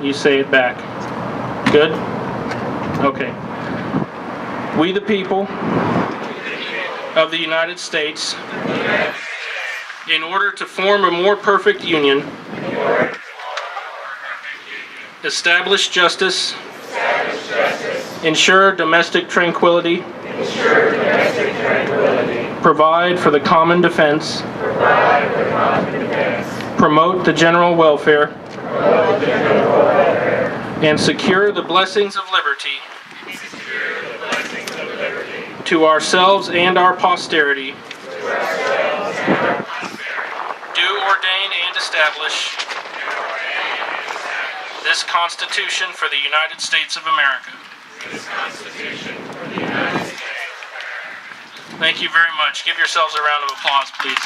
You say it back. Good? Okay. We the people of the United States, in order to form a more perfect union, establish justice, ensure domestic tranquility, provide for the common defense, promote the general welfare, and secure the blessings of liberty to ourselves and our posterity, do ordain and establish this Constitution for the United States of America. Thank you very much. Give yourselves a round of applause, please.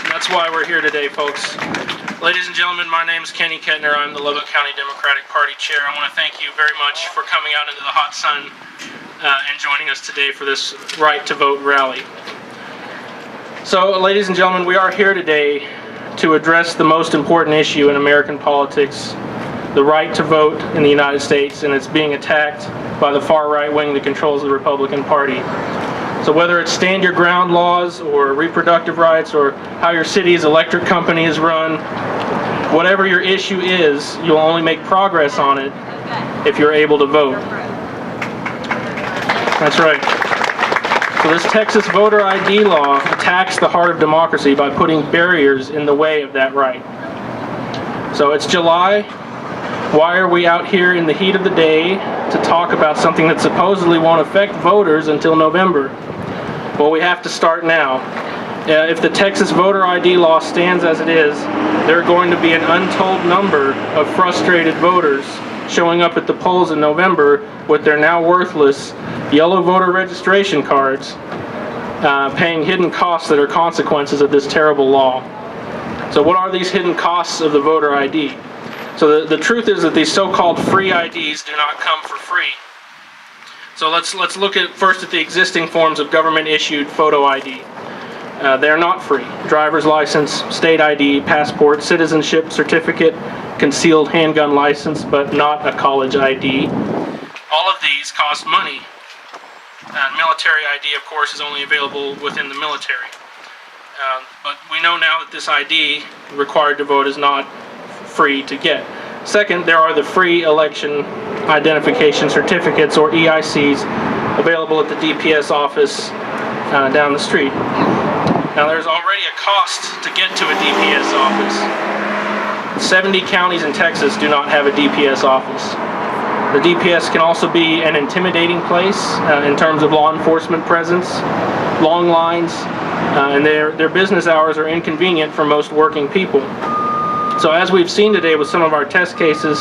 That's why we're here today, folks. Ladies and gentlemen, my name is Kenny Kettner. I'm the Lubbock County Democratic Party Chair. I want to thank you very much for coming out into the hot sun and joining us today for this Right to Vote rally. So, ladies and gentlemen, we are here today to address the most important issue in American politics, the right to vote in the United States, and it's being attacked by the far right wing that controls the Republican Party. So whether it's stand your ground laws or reproductive rights or how your city's electric company is run, whatever your issue is, you'll only make progress on it if you're able to vote. That's right. So this Texas voter ID law attacks the heart of democracy by putting barriers in the way of that right. So it's July. Why are we out here in the heat of the day to talk about something that supposedly won't affect voters until November? Well, we have to start now. If the Texas voter ID law stands as it is, there are going to be an untold number of frustrated voters showing up at the polls in November with their now worthless yellow voter registration cards, paying hidden costs that are consequences of this terrible law. So what are these hidden costs of the voter ID? So the truth is that these so-called free IDs do not come for free. So let's look at first at the existing forms of government-issued photo ID. They're not free. Driver's license, state ID, passport, citizenship certificate, concealed handgun license, but not a college ID. All of these cost money. Military ID, of course, is only available within the military. But we know now that this ID required to vote is not free to get. Second, there are the free election identification certificates, or EICs, available at the DPS office down the street. Now, there's already a cost to get to a DPS office. 70 counties in Texas do not have a DPS office. The DPS can also be an intimidating place in terms of law enforcement presence, long lines, and their business hours are inconvenient for most working people. So as we've seen today with some of our test cases,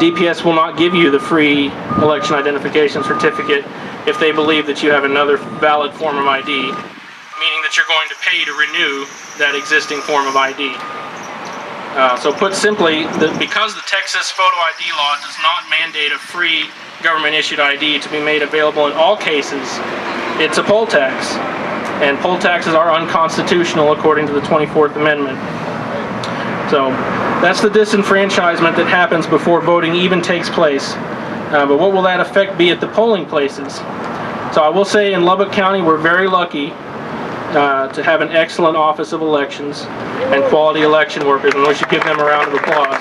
DPS will not give you the free election identification certificate if they believe that you have another valid form of ID, meaning that you're going to pay to renew that existing form of ID. So put simply, because the Texas photo ID law does not mandate a free government-issued ID to be made available in all cases, it's a poll tax. And poll taxes are unconstitutional according to the 24th Amendment. So that's the disenfranchisement that happens before voting even takes place. But what will that effect be at the polling places? So I will say in Lubbock County we're very lucky to have an excellent Office of Elections and quality election workers, and we should give them a round of applause.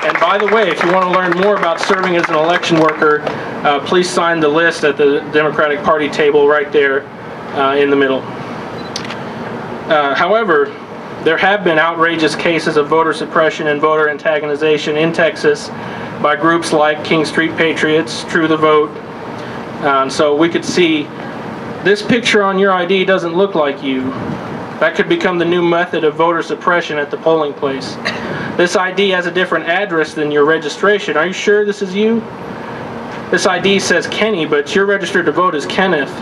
And by the way, if you want to learn more about serving as an election worker, please sign the list at the Democratic Party table right there in the middle. However, there have been outrageous cases of voter suppression and voter antagonization in Texas by groups like King Street Patriots, True the Vote. So we could see this picture on your ID doesn't look like you. That could become the new method of voter suppression at the polling place. This ID has a different address than your registration. Are you sure this is you? This ID says Kenny, but you're registered to vote as Kenneth.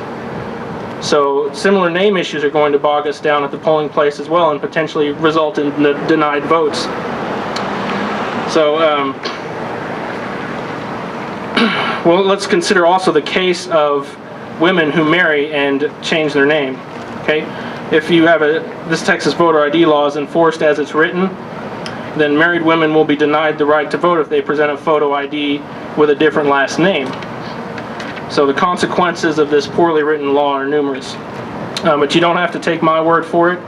So similar name issues are going to bog us down at the polling place as well and potentially result in denied votes. So, well, let's consider also the case of women who marry and change their name. Okay, if you have this Texas voter ID law is enforced as it's written, then married women will be denied the right to vote if they present a photo ID with a different last name. So the consequences of this poorly written law are numerous. But you don't have to take my word for it.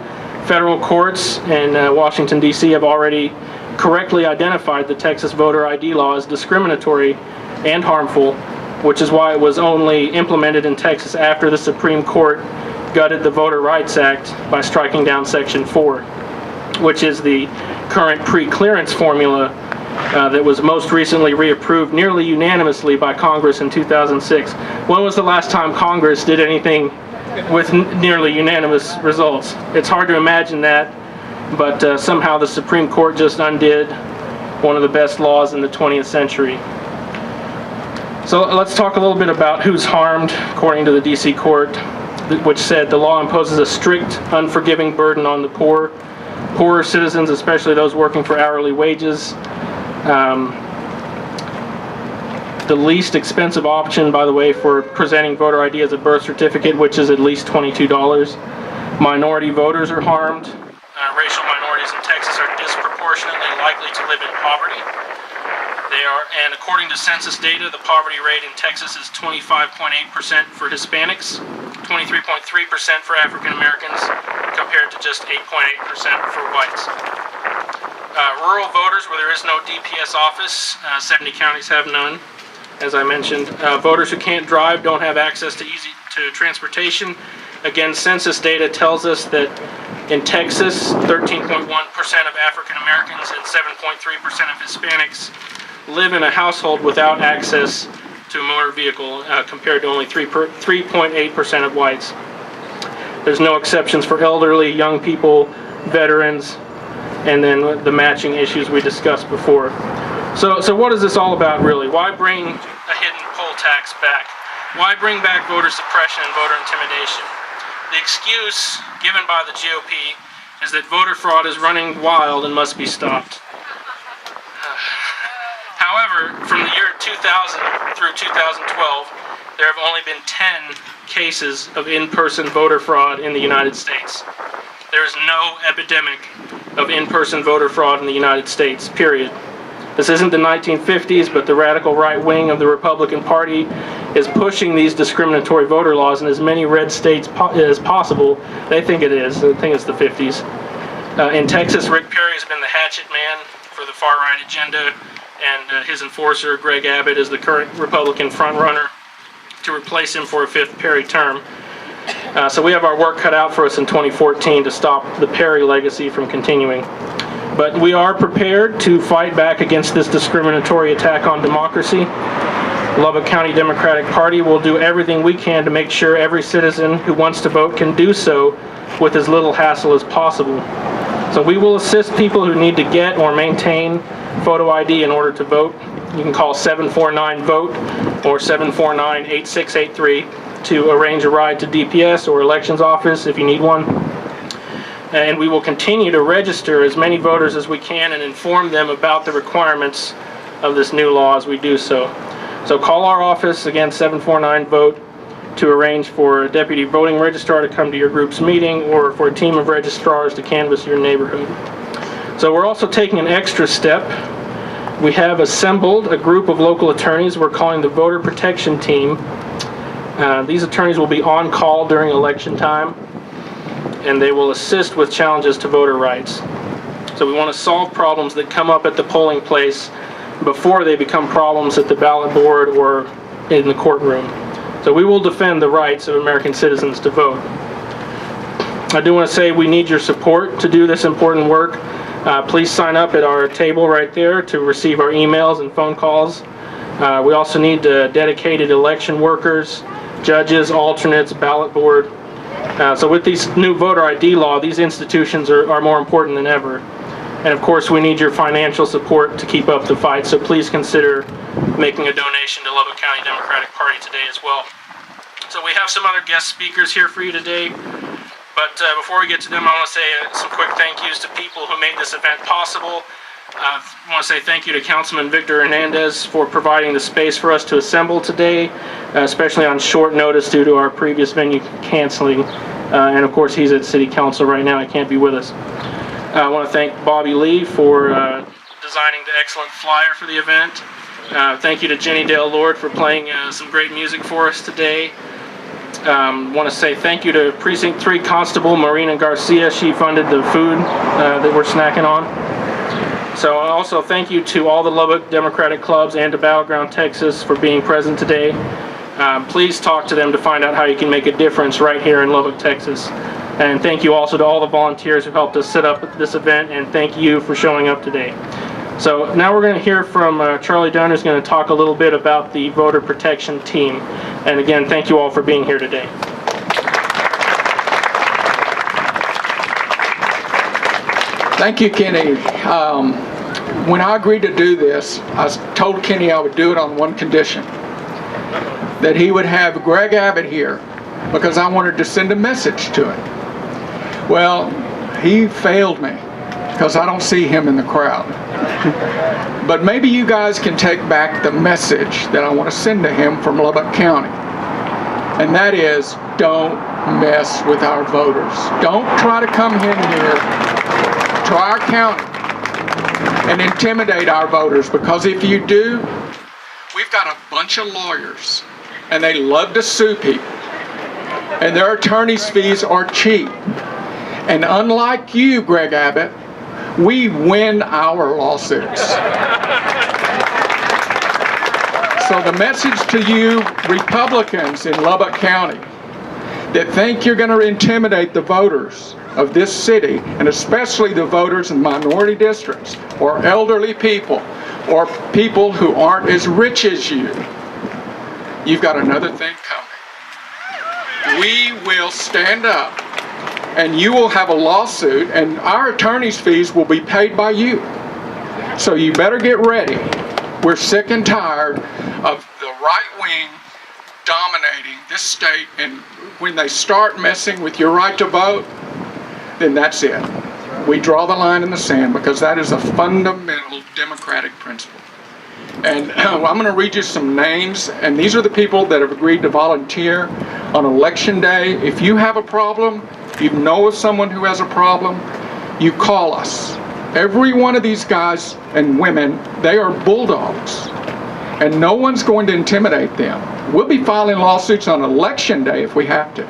Federal courts in Washington, D.C. have already correctly identified the Texas voter ID law as discriminatory and harmful, which is why it was only implemented in Texas after the Supreme Court gutted the Voter Rights Act by striking down Section 4, which is the current pre-clearance formula that was most recently reapproved nearly unanimously by Congress in 2006. When was the last time Congress did anything with nearly unanimous results? It's hard to imagine that, but somehow the Supreme Court just undid one of the best laws in the 20th century. So let's talk a little bit about who's harmed, according to the D.C. court, which said the law imposes a strict, unforgiving burden on the poor. Poorer citizens, especially those working for hourly wages. The least expensive option, by the way, for presenting voter ID as a birth certificate, which is at least $22. Minority voters are harmed. Racial minorities in Texas are disproportionately likely to live in poverty. And according to census data, the poverty rate in Texas is 25.8% for Hispanics, 23.3% for African Americans, compared to just 8.8% for whites. Rural voters, where there is no DPS office, 70 counties have none, as I mentioned. Voters who can't drive don't have access to transportation. Again, census data tells us that in Texas, 13.1% of African Americans and 7.3% of Hispanics live in a household without access to a motor vehicle, compared to only 3.8% of whites. There's no exceptions for elderly, young people, veterans, and then the matching issues we discussed before. So what is this all about, really? Why bring a hidden poll tax back? Why bring back voter suppression and voter intimidation? The excuse given by the GOP is that voter fraud is running wild and must be stopped. However, from the year 2000 through 2012, there have only been 10 cases of in-person voter fraud in the United States. There is no epidemic of in-person voter fraud in the United States, period. This isn't the 1950s, but the radical right wing of the Republican Party is pushing these discriminatory voter laws in as many red states as possible. They think it is. They think it's the 50s. In Texas, Rick Perry has been the hatchet man for the far-right agenda, and his enforcer, Greg Abbott, is the current Republican frontrunner to replace him for a fifth Perry term. So we have our work cut out for us in 2014 to stop the Perry legacy from continuing. But we are prepared to fight back against this discriminatory attack on democracy. Lubbock County Democratic Party will do everything we can to make sure every citizen who wants to vote can do so with as little hassle as possible. So we will assist people who need to get or maintain photo ID in order to vote. You can call 749-VOTE or 749-8683 to arrange a ride to DPS or elections office if you need one. And we will continue to register as many voters as we can and inform them about the requirements of this new law as we do so. So call our office, again, 749-VOTE, to arrange for a deputy voting registrar to come to your group's meeting or for a team of registrars to canvass your neighborhood. So we're also taking an extra step. We have assembled a group of local attorneys we're calling the Voter Protection Team. These attorneys will be on call during election time, and they will assist with challenges to voter rights. So we want to solve problems that come up at the polling place before they become problems at the ballot board or in the courtroom. So we will defend the rights of American citizens to vote. I do want to say we need your support to do this important work. Please sign up at our table right there to receive our emails and phone calls. We also need dedicated election workers, judges, alternates, ballot board. So with these new voter ID law, these institutions are more important than ever. And of course, we need your financial support to keep up the fight, so please consider making a donation to Lubbock County Democratic Party today as well. So we have some other guest speakers here for you today, but before we get to them, I want to say some quick thank yous to people who made this event possible. I want to say thank you to Councilman Victor Hernandez for providing the space for us to assemble today, especially on short notice due to our previous venue canceling. And of course, he's at City Council right now. He can't be with us. I want to thank Bobby Lee for designing the excellent flyer for the event. Thank you to Jenny Dale Lord for playing some great music for us today. Want to say thank you to Precinct 3 Constable Marina Garcia. She funded the food that we're snacking on. So also thank you to all the Lubbock Democratic clubs and to Battleground Texas for being present today. Please talk to them to find out how you can make a difference right here in Lubbock, Texas. And thank you also to all the volunteers who helped us set up this event, and thank you for showing up today. So now we're going to hear from Charlie Dunn, who's going to talk a little bit about the voter protection team. And again, thank you all for being here today. Thank you, Kenny. When I agreed to do this, I told Kenny I would do it on one condition, that he would have Greg Abbott here, because I wanted to send a message to him. Well, he failed me, because I don't see him in the crowd. But maybe you guys can take back the message that I want to send to him from Lubbock County. And that is, don't mess with our voters. Don't try to come in here to our county and intimidate our voters, because if you do, we've got a bunch of lawyers and they love to sue people, and their attorney's fees are cheap. And unlike you, Greg Abbott, we win our lawsuits. So the message to you Republicans in Lubbock County that think you're going to intimidate the voters of this city, and especially the voters in minority districts or elderly people or people who aren't as rich as you, you've got another thing coming. We will stand up and you will have a lawsuit, and our attorney's fees will be paid by you. So you better get ready. We're sick and tired of the right wing dominating this state, and when they start messing with your right to vote, then that's it. We draw the line in the sand, because that is a fundamental democratic principle. And I'm going to read you some names, and these are the people that have agreed to volunteer on election day. If you have a problem, you know of someone who has a problem, you call us. Every one of these guys and women, they are bulldogs, and no one's going to intimidate them. We'll be filing lawsuits on election day if we have to.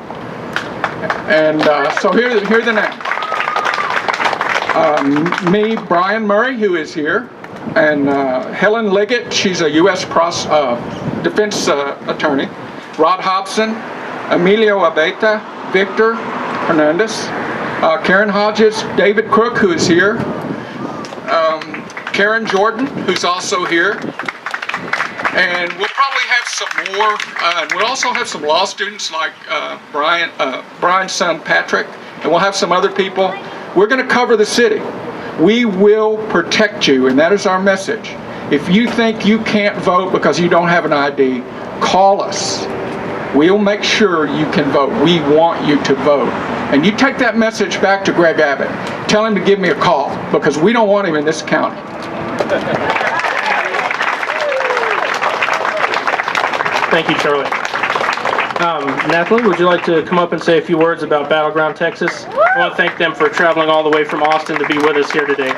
And so here are the names. Me, Brian Murray, who is here, and Helen Liggett, she's a U.S. defense attorney, Rod Hobson, Emilio Abeta, Victor Hernandez, Karen Hodges, David Crook, who is here, Karen Jordan, who's also here, and we'll probably have some more, and we'll also have some law students like Brian's son Patrick, and we'll have some other people. We're going to cover the city. We will protect you, and that is our message. If you think you can't vote because you don't have an ID, call us. We'll make sure you can vote. We want you to vote. And you take that message back to Greg Abbott. Tell him to give me a call, because we don't want him in this county. Thank you, Charlie. Natalie, would you like to come up and say a few words about Battleground Texas? I want to thank them for traveling all the way from Austin to be with us here today.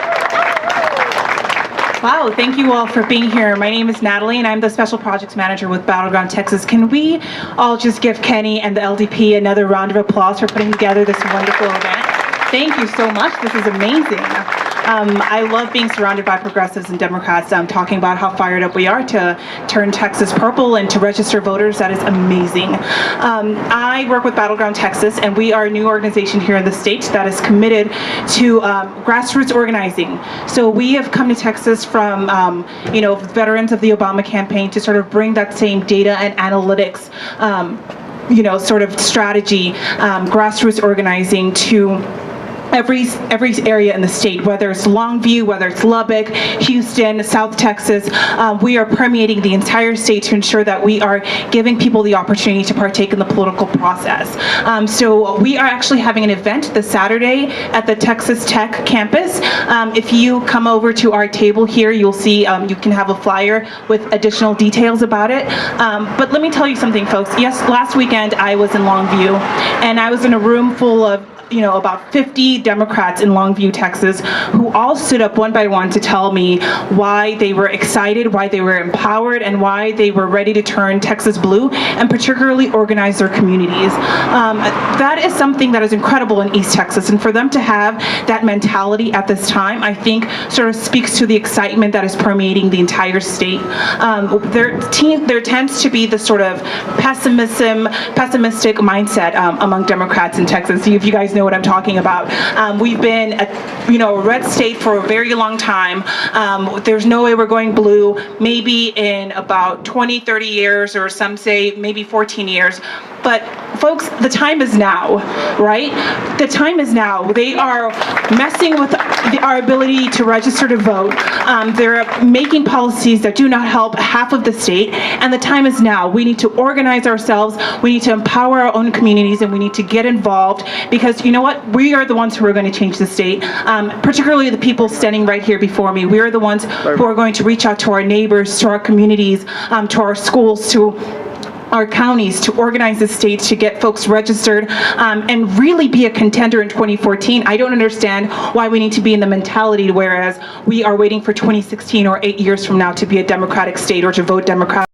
Wow, thank you all for being here. My name is Natalie, and I'm the Special Projects Manager with Battleground Texas. Can we all just give Kenny and the LDP another round of applause for putting together this wonderful event? Thank you so much. This is amazing. I love being surrounded by progressives and Democrats talking about how fired up we are to turn Texas purple and to register voters. That is amazing. I work with Battleground Texas, and we are a new organization here in the state that is committed to grassroots organizing. So we have come to Texas from veterans of the Obama campaign to sort of bring that same data and analytics sort of strategy, grassroots organizing to every area in the state, whether it's Longview, whether it's Lubbock, Houston, South Texas. We are permeating the entire state to ensure that we are giving people the opportunity to partake in the political process. So we are actually having an event this Saturday at the Texas Tech campus. If you come over to our table here, you'll see you can have a flyer with additional details about it. But let me tell you something, folks. Yes, last weekend I was in Longview, and I was in a room full of about 50 Democrats in Longview, Texas, who all stood up one by one to tell me why they were excited, why they were empowered, and why they were ready to turn Texas blue and particularly organize their communities. That is something that is incredible in East Texas, and for them to have that mentality at this time, I think sort of speaks to the excitement that is permeating the entire state. There tends to be this sort of pessimistic mindset among Democrats in Texas. If you guys know what I'm talking about. We've been a red state for a very long time. There's no way we're going blue, maybe in about 20, 30 years, or some say maybe 14 years. But folks, the time is now, right? The time is now. They are messing with our ability to register to vote. They're making policies that do not help half of the state, and the time is now. We need to organize ourselves, we need to empower our own communities, and we need to get involved, because you know what? We are the ones who are going to change the state, particularly the people standing right here before me. We are the ones who are going to reach out to our neighbors, to our communities, to our schools, to our counties, to organize the states, to get folks registered, and really be a contender in 2014. I don't understand why we need to be in the mentality whereas we are waiting for 2016 or 8 years from now to be a Democratic state or to vote Democratic.